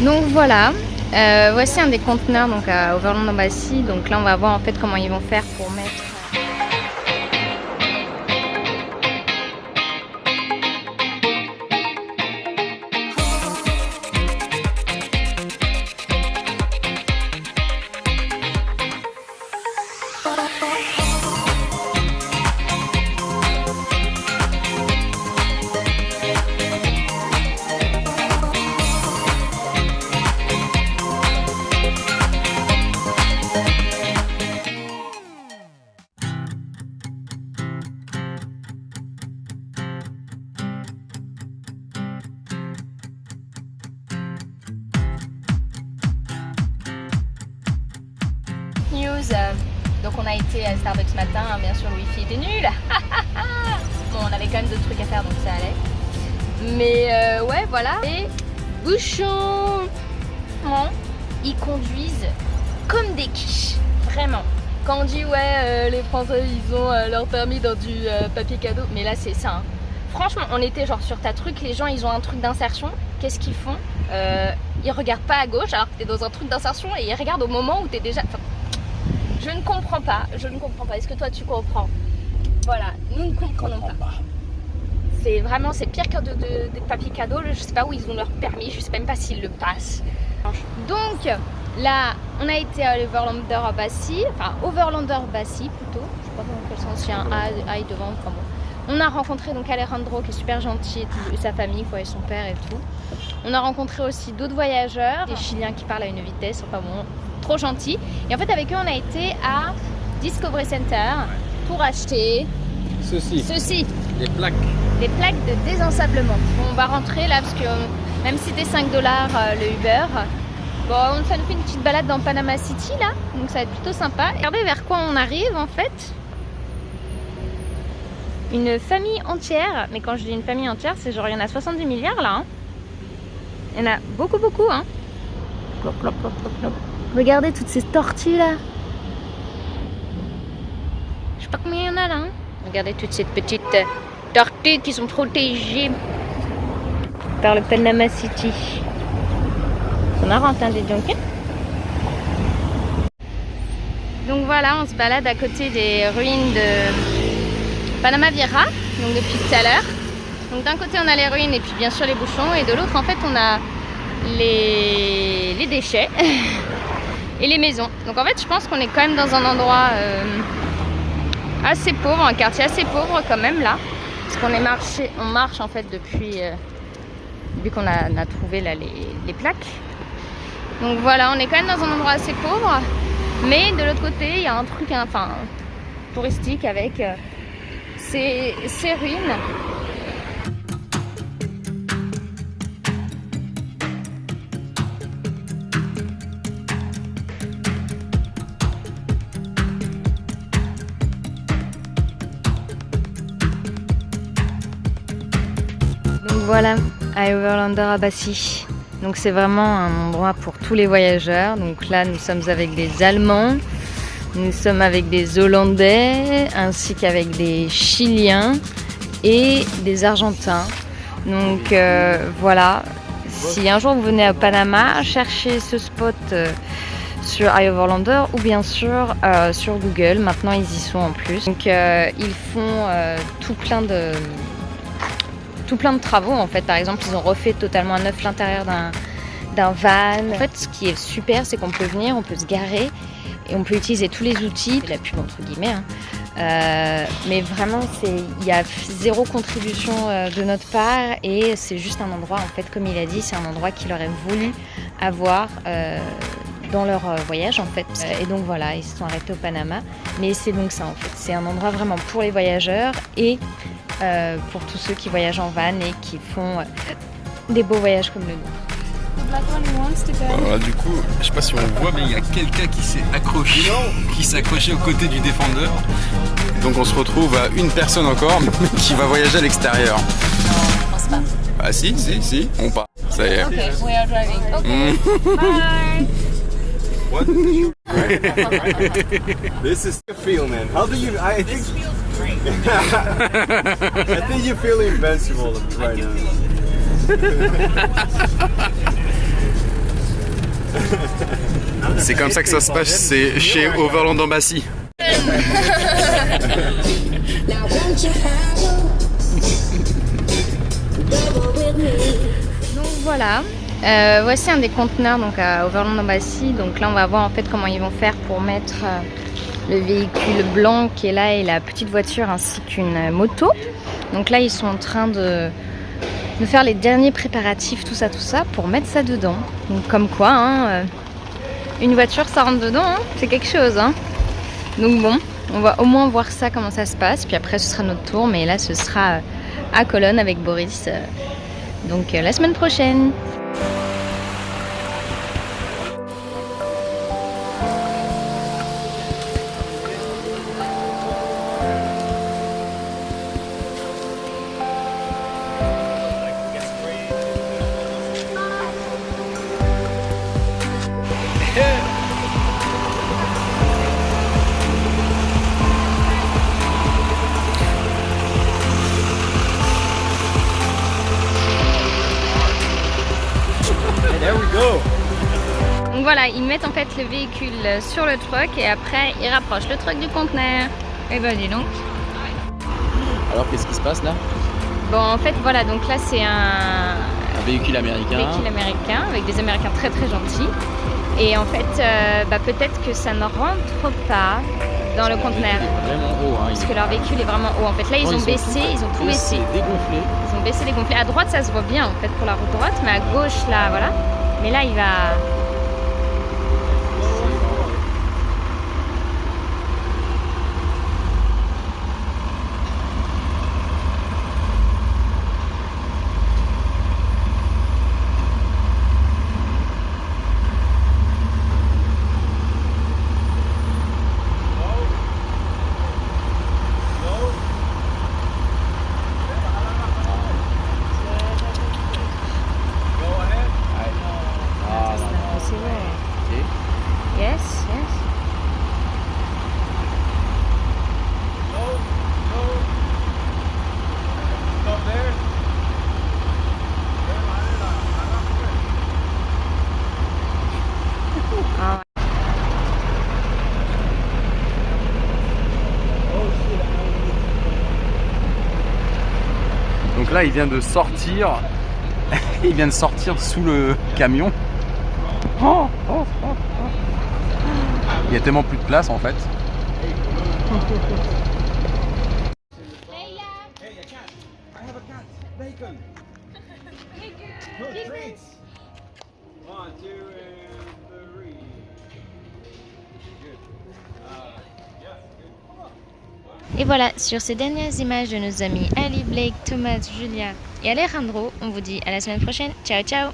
Donc voilà, voici un des conteneurs donc à Overland Embassy. Donc là on va voir en fait comment ils vont faire pour mettre. News. Donc on a été à Starbucks ce matin, bien sûr le wifi était nul. Bon, on avait quand même d'autres trucs à faire donc ça allait. Mais ouais voilà. Et bouchons. Ils conduisent comme des quiches, vraiment. Quand on dit ouais les Français ils ont leur permis dans du papier cadeau, mais là c'est ça. Hein. Franchement on était genre sur ta truc, les gens ils ont un truc d'insertion, qu'est-ce qu'ils font ils regardent pas à gauche alors que t'es dans un truc d'insertion et ils regardent au moment où t'es déjà... Enfin, je ne comprends pas, est-ce que toi tu comprends? Voilà, nous ne comprenons pas. C'est vraiment, c'est pire que des papiers cadeaux, je sais pas où ils ont leur permis, je sais même pas s'ils le passent. Donc là, on a été à Overlander Embassy, enfin Overlander Embassy plutôt, je sais pas dans quel sens, il y a un A devant, enfin bon. On a rencontré donc Alejandro qui est super gentil et, tout, et sa famille quoi, et son père et tout. On a rencontré aussi d'autres voyageurs, des Chiliens qui parlent à une vitesse, enfin bon, trop gentil. Et en fait avec eux on a été à Discovery Center pour acheter ceci. Les plaques De désensablement. Bon, on va rentrer là parce que même si c'était 5 $ le Uber, bon ça nous fait une petite balade dans Panama City là, donc ça va être plutôt sympa. Regardez vers quoi on arrive en fait. Une famille entière, mais quand je dis une famille entière, c'est genre il y en a 70 milliards là. Hein. Il y en a beaucoup hein. Plop, plop, plop, plop, plop. Regardez toutes ces tortues là. Je sais pas combien il y en a là. Hein. Regardez toutes ces petites tortues qui sont protégées par le Panama City. C'est marrant, hein, des junkies. Donc voilà, on se balade à côté des ruines de Panama Vieja, donc depuis tout à l'heure. Donc d'un côté on a les ruines et puis bien sûr les bouchons, et de l'autre en fait on a les déchets et les maisons. Donc en fait je pense qu'on est quand même dans un endroit assez pauvre, un quartier assez pauvre quand même là, parce qu'on marche en fait depuis qu'on a trouvé là les plaques. Donc voilà, on est quand même dans un endroit assez pauvre, mais de l'autre côté il y a un truc enfin touristique avec ces ruines. Donc voilà, à Overlander Embassy. Donc c'est vraiment un endroit pour tous les voyageurs. Donc là nous sommes avec des Allemands, nous sommes avec des Hollandais, ainsi qu'avec des Chiliens et des Argentins. Donc voilà, si un jour vous venez à Panama, cherchez ce spot sur iOverlander ou bien sûr sur Google. Maintenant ils y sont en plus. Donc ils font tout plein de travaux en fait. Par exemple ils ont refait totalement à neuf l'intérieur d'un van. En fait ce qui est super c'est qu'on peut venir, on peut se garer et on peut utiliser tous les outils, la pub entre guillemets hein. Mais vraiment il y a zéro contribution de notre part et c'est juste un endroit en fait, comme il a dit, c'est un endroit qu'il aurait voulu avoir dans leur voyage en fait. Et donc voilà, ils se sont arrêtés au Panama, mais c'est donc ça en fait, c'est un endroit vraiment pour les voyageurs et pour tous ceux qui voyagent en van et qui font des beaux voyages comme le nôtre. Voilà, du coup, je sais pas si on voit, mais il y a quelqu'un qui s'est accroché aux côtés du défendeur. Donc on se retrouve à une personne encore qui va voyager à l'extérieur. Non, je pense pas. Ah si, on part. Ça y est. Ok, we are driving. Ok, bye. What did you This is a feel, man. How do you? I think. I think you feel invincible right now. C'est comme ça que ça se passe, c'est chez Overland Embassy. Donc voilà, voici un des conteneurs donc à Overland Embassy. Donc là on va voir en fait comment ils vont faire pour mettre le véhicule blanc qui est là et la petite voiture ainsi qu'une moto. Donc là ils sont en train de faire les derniers préparatifs, tout ça pour mettre ça dedans. Donc comme quoi, hein, une voiture ça rentre dedans, hein, c'est quelque chose. Hein. Donc bon, on va au moins voir ça, comment ça se passe. Puis après ce sera notre tour, mais là ce sera à Cologne avec Boris. Donc la semaine prochaine. Donc voilà, ils mettent en fait le véhicule sur le truck et après ils rapprochent le truck du conteneur. Et ben dis donc. Alors qu'est-ce qui se passe là? Bon en fait voilà, donc là c'est un véhicule américain. Véhicule américain avec des Américains très très gentils. Et en fait peut-être que ça ne rentre pas dans le conteneur. Vraiment haut, hein, parce que leur véhicule est vraiment haut. En fait là ils ont baissé, ils ont tout baissé. Dégonflé. Ils ont baissé, dégonflé. À droite ça se voit bien en fait pour la route droite, mais à gauche là voilà. Mais là il va. Yes, yes. Stop there. Ah. Donc là il vient de sortir. Il vient de sortir sous le camion. Il y a tellement plus de place en fait. Et voilà, sur ces dernières images de nos amis Ali, Blake, Thomas, Julia et Alejandro, on vous dit à la semaine prochaine. Ciao, ciao!